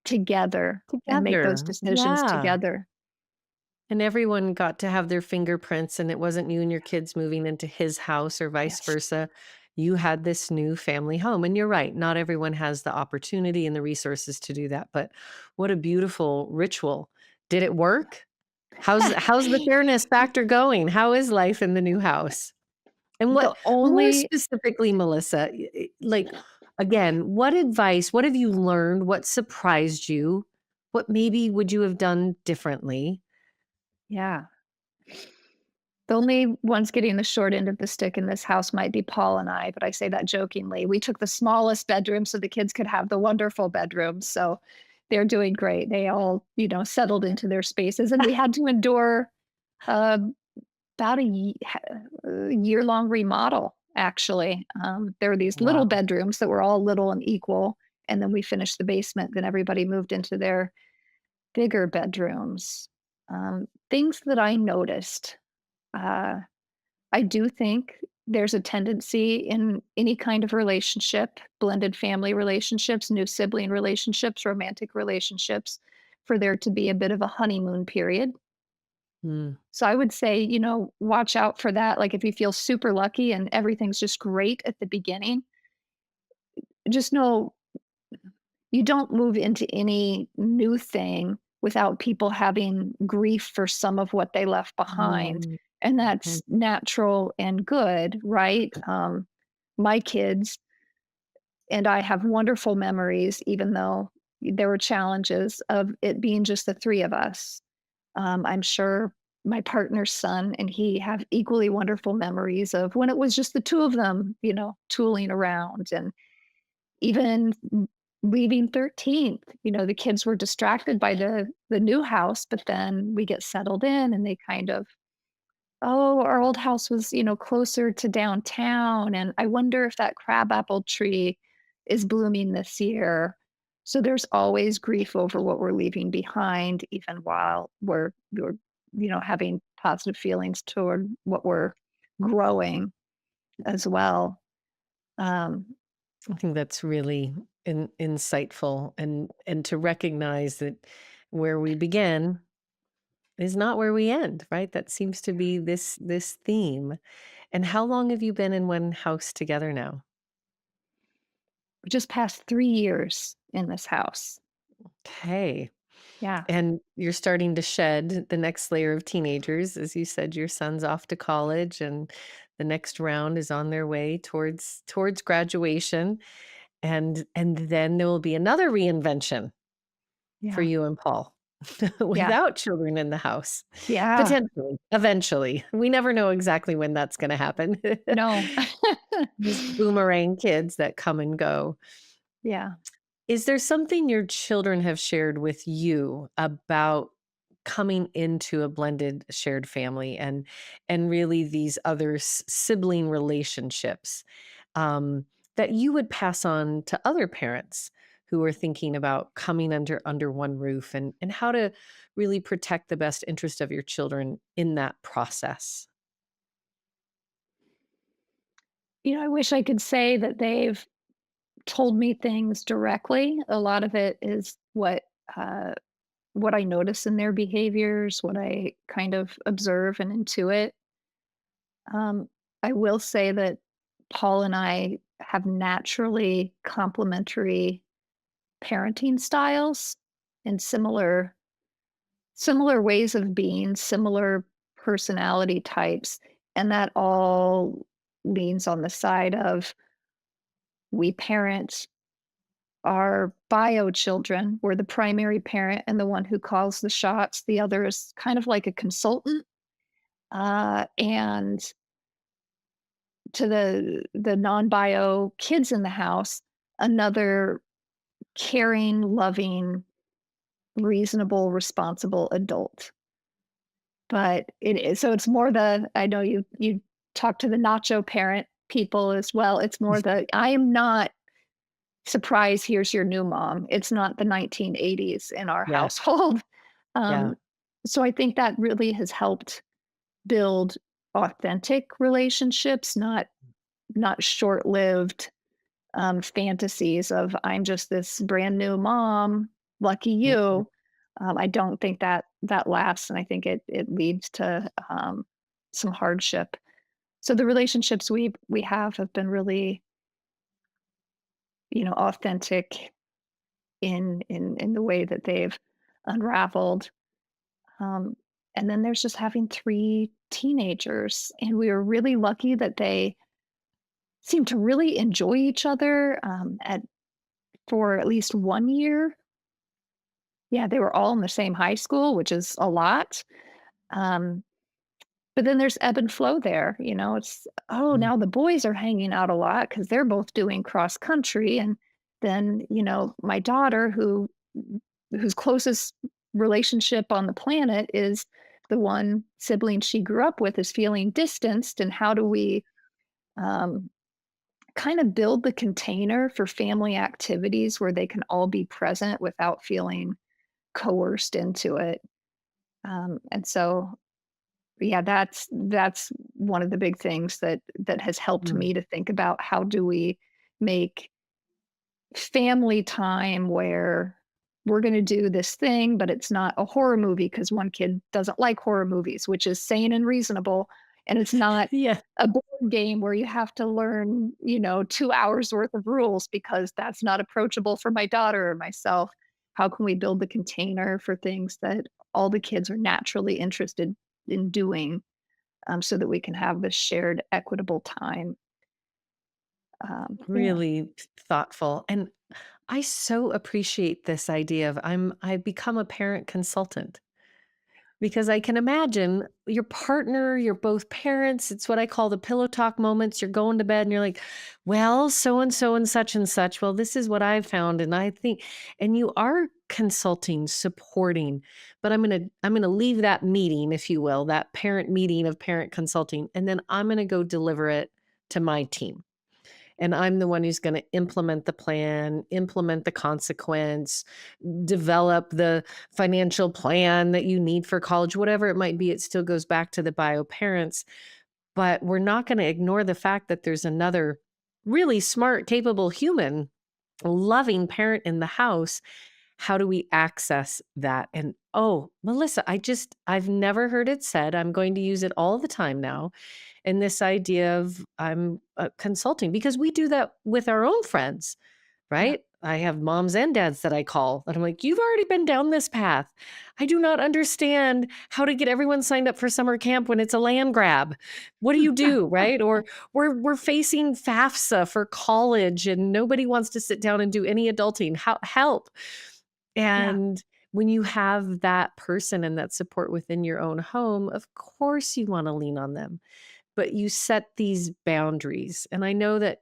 together and make those Together. decisions Yeah. together. And everyone got to have their fingerprints, and it wasn't you and your kids moving into his house or vice Yes. versa. You had this new family home. And you're right, not everyone has the opportunity and the resources to do that. But what a beautiful ritual. Did it work? How's the fairness factor going? How is life in the new house? And what The more only specifically, Melissa, like again, what advice, what have you learned? What surprised you? What maybe would you have done differently? Yeah. The only ones getting the short end of the stick in this house might be Paul and I, but I say that jokingly. We took the smallest bedroom so the kids could have the wonderful bedrooms. So they're doing great. They all, settled into their spaces, and we had to endure uh, about a year-long remodel. Actually, there were these little Wow. bedrooms that were all little and equal, and then we finished the basement. Then everybody moved into their bigger bedrooms. Things that I noticed. Uh, I do think there's a tendency in any kind of relationship, blended family relationships, new sibling relationships, romantic relationships, for there to be a bit of a honeymoon period. Mm. So I would say, watch out for that. Like if you feel super lucky and everything's just great at the beginning, just know you don't move into any new thing without people having grief for some of what they left behind. Mm. And Mhm. that's natural and good, right? My kids, And I have wonderful memories, even though there were challenges of it being just the 3 of us. I'm sure my partner's son and he have equally wonderful memories of when it was just the 2 of them, tooling around and even leaving 13th, the kids were distracted by the new house, but then we get settled in and they kind of, "Oh, our old house was, closer to downtown, and I wonder if that crabapple tree is blooming this year." So there's always grief over what we're leaving behind, even while we're having positive feelings toward what we're growing as well. Um, I think that's really insightful, and to recognize that where we begin is not where we end, right? That seems to be this theme. And how long have you been in one house together now? we just passed 3 years in this house. Okay. Yeah, And you're starting to shed the next layer of teenagers. As you said, your son's off to college and the next round is on their way towards graduation. And then there will be another reinvention for yeah, you and Paul yeah, without children in the house. yeah. Potentially, eventually. We never know exactly when that's gonna happen. No. These boomerang kids that come and go. Yeah. Is there something your children have shared with you about coming into a blended shared family and really these other sibling relationships, um, that you would pass on to other parents who are thinking about coming under one roof and how to really protect the best interest of your children in that process? I wish I could say that they've told me things directly. A lot of it is uh, what I notice in their behaviors, what I kind of observe and intuit. Um, I will say that Paul and I have naturally complementary parenting styles and similar ways of being, similar personality types, and that all leans on the side of we parent our bio children. We're the primary parent and the one who calls the shots. The other is kind of like a consultant. And to the non-bio kids in the house, another caring, loving, reasonable, responsible adult. But it is so it's more the I know you talk to the nacho parent people as well. It's more the I am not surprise, here's your new mom. It's not the 1980s in our Yeah, household. yeah. Um, so I think that really has helped build authentic relationships, not short-lived fantasies of I'm just this brand new mom, lucky Mhm. you. I don't think that lasts, and I think it leads to some hardship. So the relationships we have been really, authentic in the way that they've unraveled. Um, and then there's just having 3 teenagers, and we were really lucky that they seemed to really enjoy each other, at for at least 1 year. Yeah, they were all in the same high school, which is a lot. Um, but then there's ebb and flow there, it's, "Oh, Mm. now the boys are hanging out a lot because 'cause they're both doing cross country," and then, my daughter whose closest relationship on the planet is the one sibling she grew up with is feeling distanced, and how do we, um, kind of build the container for family activities where they can all be present without feeling coerced into it? And so, yeah, that's one of the big things that has helped Mm. me to think about how do we make family time where we're going to do this thing, but it's not a horror movie because one kid doesn't like horror movies, which is sane and reasonable. And it's not Yeah. a board game where you have to learn, 2 hours worth of rules because that's not approachable for my daughter or myself. How can we build the container for things that all the kids are naturally interested in doing, so that we can have this shared equitable time? Yeah. Really thoughtful. And I so appreciate this idea of I become a parent consultant. Because I can imagine your partner, you're both parents. It's what I call the pillow talk moments. You're going to bed and you're like, well, so and so and such and such. Well, this is what I've found. And I think, and you are consulting, supporting, but I'm gonna leave that meeting, if you will, that parent meeting of parent consulting, and then I'm gonna go deliver it to my team. And I'm the one who's gonna implement the plan, implement the consequence, develop the financial plan that you need for college, whatever it might be. It still goes back to the bio parents, but we're not gonna ignore the fact that there's another really smart, capable human, loving parent in the house. How do we access that? And, oh, Melissa, I've never heard it said. I'm going to use it all the time now. And this idea of I'm consulting because we do that with our own friends, Yeah. right? I have moms and dads that I call and I'm like, you've already been down this path. I do not understand how to get everyone signed up for summer camp when it's a land grab. What do you do, right? Or we're facing FAFSA for college and nobody wants to sit down and do any adulting. How help? Yeah. And when you have that person and that support within your own home, of course you want to lean on them, but you set these boundaries. And I know that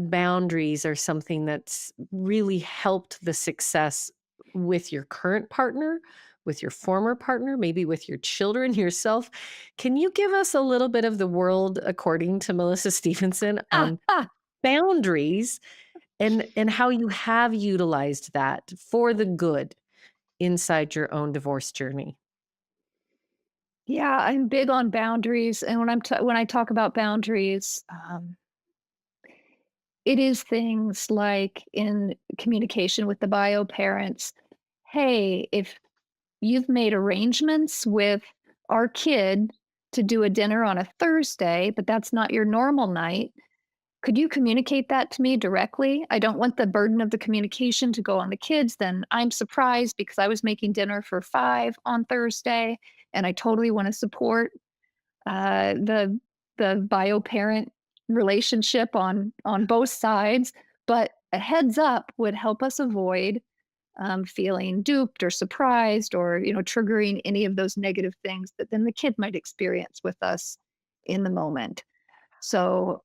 boundaries are something that's really helped the success with your current partner, with your former partner, maybe with your children, yourself. Can you give us a little bit of the world according to Melissa Stevenson Ah, on ah. boundaries and how you have utilized that for the good inside your own divorce journey? Yeah, I'm big on boundaries, and when I talk about boundaries, it is things like in communication with the bio parents. Hey, if you've made arrangements with our kid to do a dinner on a Thursday, but that's not your normal night, could you communicate that to me directly? I don't want the burden of the communication to go on the kids. Then I'm surprised because I was making dinner for 5 on Thursday, and I totally want to support the bio parent relationship on both sides. But a heads up would help us avoid feeling duped or surprised or triggering any of those negative things that then the kid might experience with us in the moment. So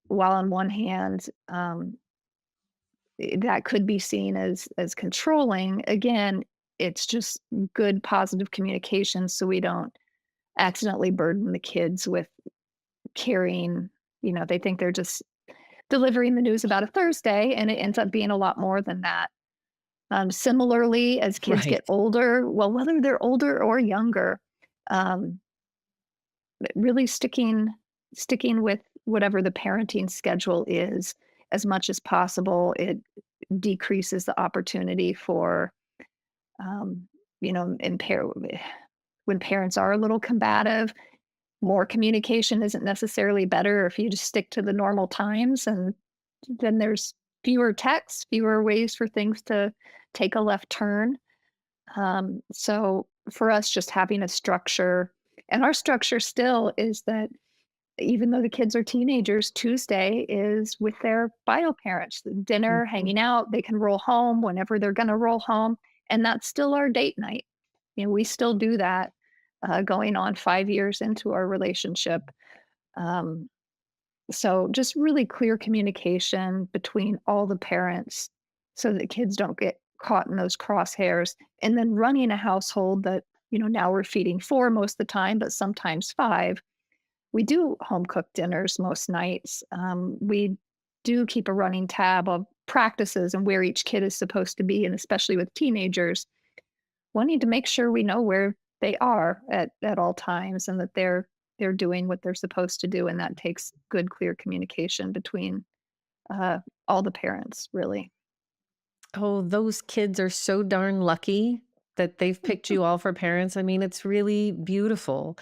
while on one hand, that could be seen as controlling, again, it's just good positive communication so we don't accidentally burden the kids with carrying, they think they're just delivering the news about a Thursday, and it ends up being a lot more than that. Similarly, as kids Right. get older, well, whether they're older or younger, um, really sticking with whatever the parenting schedule is as much as possible. It decreases the opportunity for, um, impair when parents are a little combative. More communication isn't necessarily better if you just stick to the normal times, and then there's fewer texts, fewer ways for things to take a left turn. So for us, just having a structure, and our structure still is that even though the kids are teenagers, Tuesday is with their bio parents, the dinner, Mhm. hanging out. They can roll home whenever they're going to roll home. And that's still our date night. We still do that going on 5 years into our relationship. Um, so just really clear communication between all the parents so that kids don't get caught in those crosshairs. And then running a household that, now we're feeding four most of the time, but sometimes five. We do home cooked dinners most nights. We do keep a running tab of practices and where each kid is supposed to be. And especially with teenagers, wanting to make sure we know where they are at all times and that they're doing what they're supposed to do. And that takes good, clear communication between uh, all the parents, really. Oh, those kids are so darn lucky that they've picked you all for parents. I mean, it's really beautiful.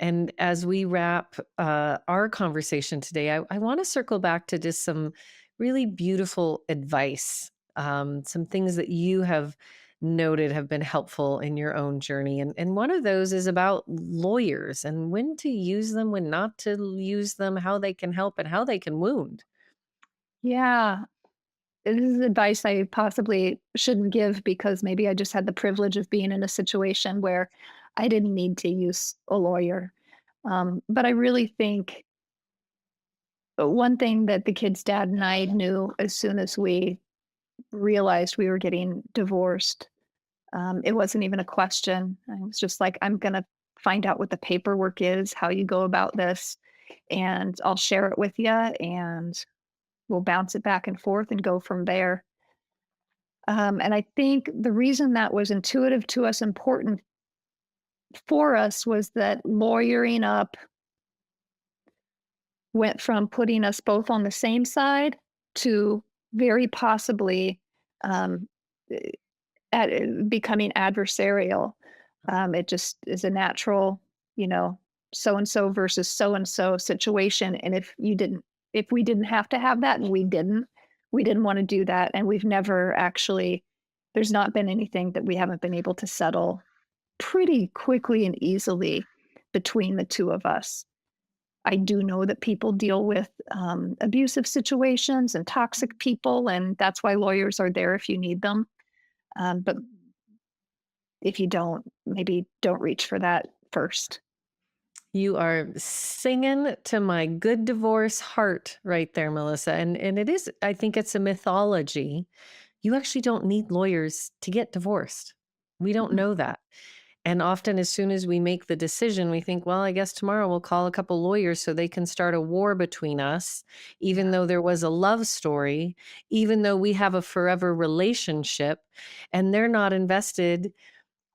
And as we wrap our conversation today, I want to circle back to just some really beautiful advice, some things that you have noted have been helpful in your own journey. And one of those is about lawyers and when to use them, when not to use them, how they can help, and how they can wound. Yeah. This is advice I possibly shouldn't give because maybe I just had the privilege of being in a situation where I didn't need to use a lawyer. But I really think one thing that the kid's dad and I knew as soon as we realized we were getting divorced, it wasn't even a question. I was just like, I'm going to find out what the paperwork is, how you go about this, and I'll share it with you, and we'll bounce it back and forth and go from there. And I think the reason that was intuitive to us, important for us, was that lawyering up went from putting us both on the same side to very possibly um, becoming adversarial. It just is a natural, you know, so and so versus so and so situation. And if we didn't have to have that, and we didn't want to do that. And we've never actually, there's not been anything that we haven't been able to settle pretty quickly and easily between the two of us. I do know that people deal with abusive situations and toxic people, and that's why lawyers are there if you need them. But if you don't, maybe don't reach for that first. You are singing to my good divorce heart right there, Melissa. And it is, I think it's a mythology. You actually don't need lawyers to get divorced. We don't Mm-mm. know that. And often, as soon as we make the decision, we think, well, I guess tomorrow we'll call a couple lawyers so they can start a war between us, Yeah, even though there was a love story, even though we have a forever relationship, and they're not invested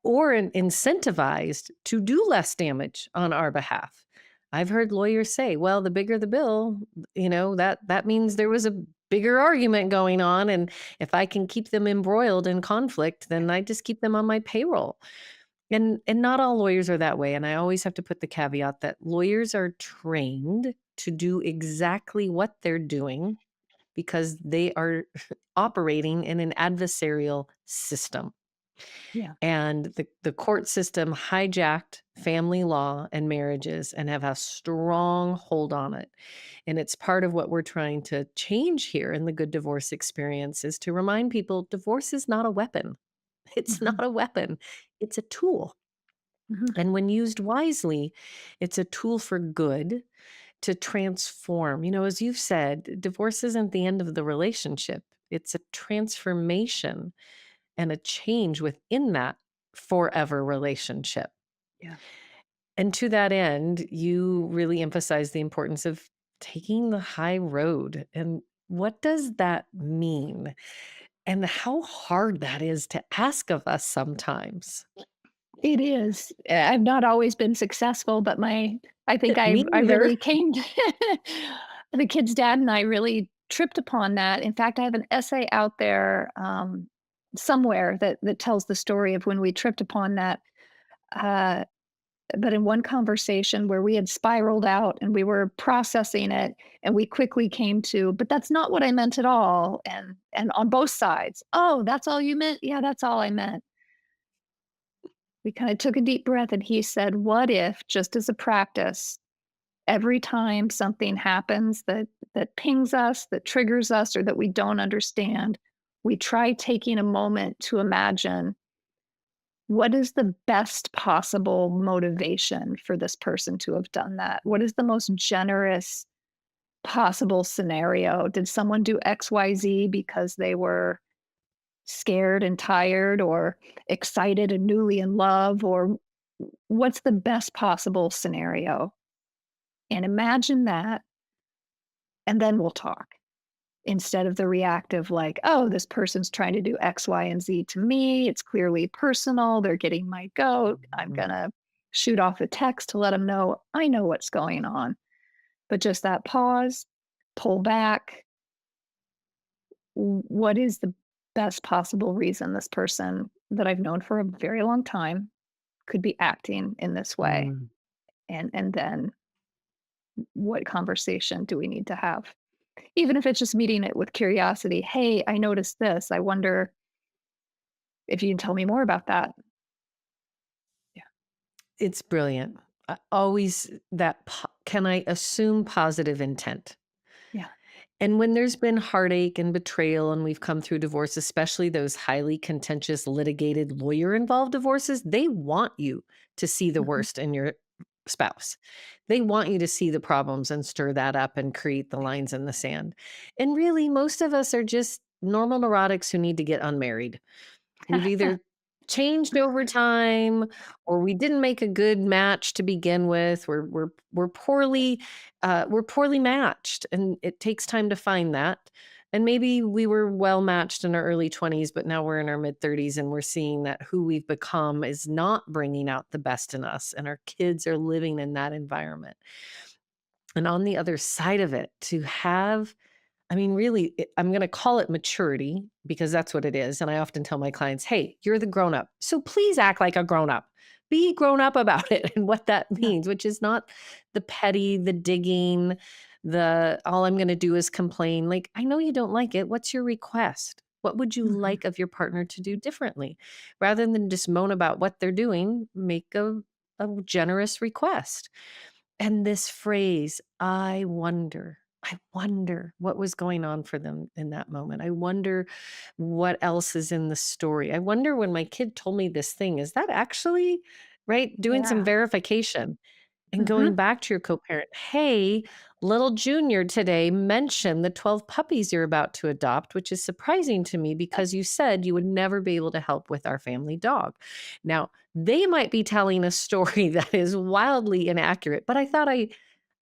or incentivized to do less damage on our behalf. I've heard lawyers say, well, the bigger the bill, that means there was a bigger argument going on, and if I can keep them embroiled in conflict, then I just keep them on my payroll. And not all lawyers are that way, and I always have to put the caveat that lawyers are trained to do exactly what they're doing because they are operating in an adversarial system. yeah. And the court system hijacked family law and marriages and have a strong hold on it. And it's part of what we're trying to change here in the good divorce experience is to remind people divorce is not a weapon. It's Mhm, not a weapon. It's a tool. mhm. And when used wisely, it's a tool for good to transform. As you've said, divorce isn't the end of the relationship. It's a transformation and a change within that forever relationship. Yeah. And to that end, you really emphasize the importance of taking the high road. And what does that mean? And how hard that is to ask of us sometimes. It is. I've not always been successful, but I think Me I neither. really came the kid's dad and I really tripped upon that. In fact, I have an essay out there, somewhere that tells the story of when we tripped upon that, uh, but in one conversation where we had spiraled out and we were processing it, and we quickly came to, "But that's not what I meant at all," and on both sides, "Oh, that's all you meant? Yeah, that's all I meant." We kinda took a deep breath, and he said, "What if, just as a practice, every time something happens that pings us, that triggers us, or that we don't understand, we try taking a moment to imagine what is the best possible motivation for this person to have done that? What is the most generous possible scenario? Did someone do XYZ because they were scared and tired, or excited and newly in love, or what's the best possible scenario?" And imagine that, and then we'll talk, instead of the reactive, like, "Oh, this person's trying to do X, Y, and Z to me. It's clearly personal. They're getting my goat. I'm Mhm. gonna shoot off a text to let them know I know what's going on." But just that pause, pull back. What is the best possible reason this person that I've known for a very long time could be acting in this way? Mm. And then what conversation do we need to have? Even if it's just meeting it with curiosity. "Hey, I noticed this. I wonder if you can tell me more about that." Yeah, It's brilliant. Always that can I assume positive intent? yeah, And when there's been heartache and betrayal and we've come through divorce, especially those highly contentious, litigated, lawyer involved divorces, they want you to see the Mhm. worst in your spouse. They want you to see the problems and stir that up and create the lines in the sand. And really, most of us are just normal neurotics who need to get unmarried. We've either changed over time or we didn't make a good match to begin with. We're poorly matched, and it takes time to find that. And maybe we were well matched in our early 20s, but now we're in our mid 30s and we're seeing that who we've become is not bringing out the best in us, and our kids are living in that environment. And on the other side of it, to have really, I'm going to call it maturity because that's what it is. And I often tell my clients, hey, you're the grown up. So please act like a grown up. Be grown up about it and what that Yeah. means, which is not the petty, the digging, the all I'm going to do is complain. Like, I know you don't like it. What's your request? What would you Mhm. like of your partner to do differently? Rather than just moan about what they're doing, make a generous request. And this phrase, I wonder what was going on for them in that moment. I wonder what else is in the story. I wonder when my kid told me this thing, is that actually right? Doing some Yeah. verification. And Mhm. going back to your co-parent, hey, little junior today mentioned the 12 puppies you're about to adopt, which is surprising to me because you said you would never be able to help with our family dog. Now, they might be telling a story that is wildly inaccurate, but I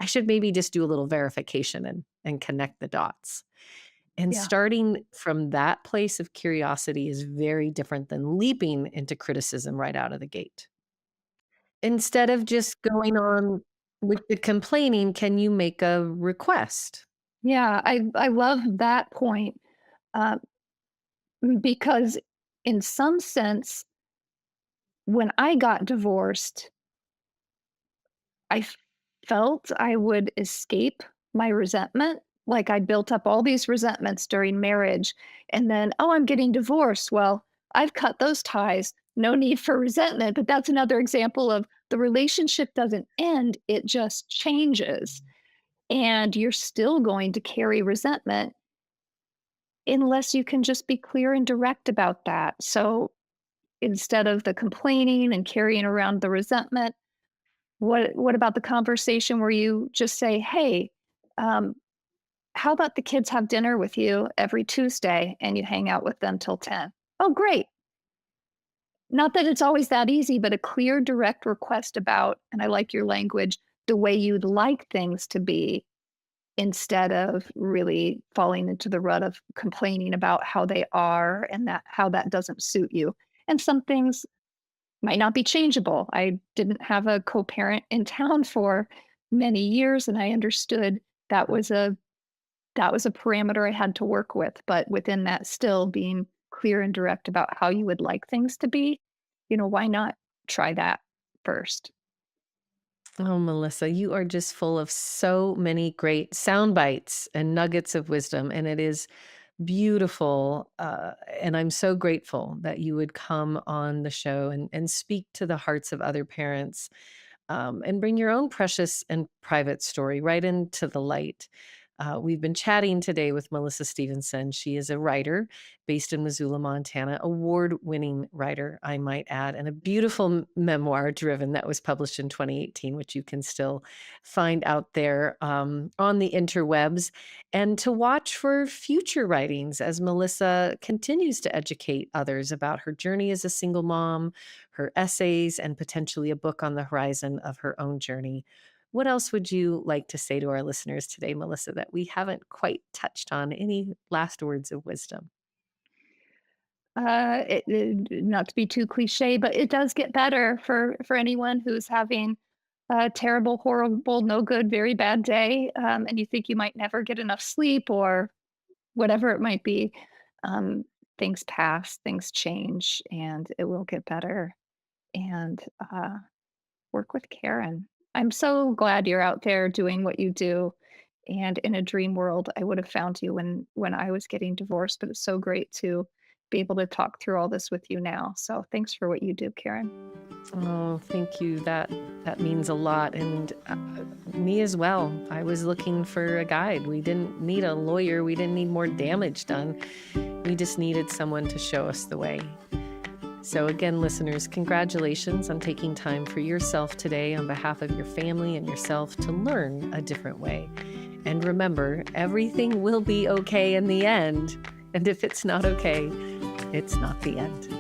should maybe just do a little verification and connect the dots. And Yeah. starting from that place of curiosity is very different than leaping into criticism right out of the gate. Instead of just going on with the complaining, can you make a request? Yeah, I love that point, uh, because in some sense, when I got divorced, I felt I would escape my resentment. Like I built up all these resentments during marriage, and then, oh, I'm getting divorced. Well, I've cut those ties. No need for resentment. But that's another example of the relationship doesn't end, it just changes. And you're still going to carry resentment unless you can just be clear and direct about that. So instead of the complaining and carrying around the resentment, what about the conversation where you just say, "Hey, um, how about the kids have dinner with you every Tuesday and you hang out with them till 10?" "Oh, great." Not that it's always that easy, but a clear, direct request about, and I like your language, the way you'd like things to be, instead of really falling into the rut of complaining about how they are and that how that doesn't suit you. And some things might not be changeable. I didn't have a co-parent in town for many years, and I understood that was a that was a parameter I had to work with, but within that still being clear and direct about how you would like things to be, why not try that first? Oh, Melissa, you are just full of so many great sound bites and nuggets of wisdom, and it is beautiful. And I'm so grateful that you would come on the show and speak to the hearts of other parents and bring your own precious and private story right into the light. We've been chatting today with Melissa Stevenson. She is a writer based in Missoula, Montana, award winning writer, I might add, and a beautiful memoir driven that was published in 2018, which you can still find out there on the interwebs. And to watch for future writings as Melissa continues to educate others about her journey as a single mom, her essays, and potentially a book on the horizon of her own journey. What else would you like to say to our listeners today, Melissa, that we haven't quite touched on? Any last words of wisdom? Not to be too cliche, but it does get better for anyone who's having a terrible, horrible, no good, very bad day, and you think you might never get enough sleep or whatever it might be. Um, Things pass, things change, and it will get better. And work with Karen. I'm so glad you're out there doing what you do. And in a dream world, I would have found you when I was getting divorced, but it's so great to be able to talk through all this with you now. So thanks for what you do, Karen. Oh, thank you. That means a lot. And Me as well. I was looking for a guide. We didn't need a lawyer. We didn't need more damage done. We just needed someone to show us the way. So again, listeners, congratulations on taking time for yourself today on behalf of your family and yourself to learn a different way. And remember, everything will be okay in the end. And if it's not okay, it's not the end.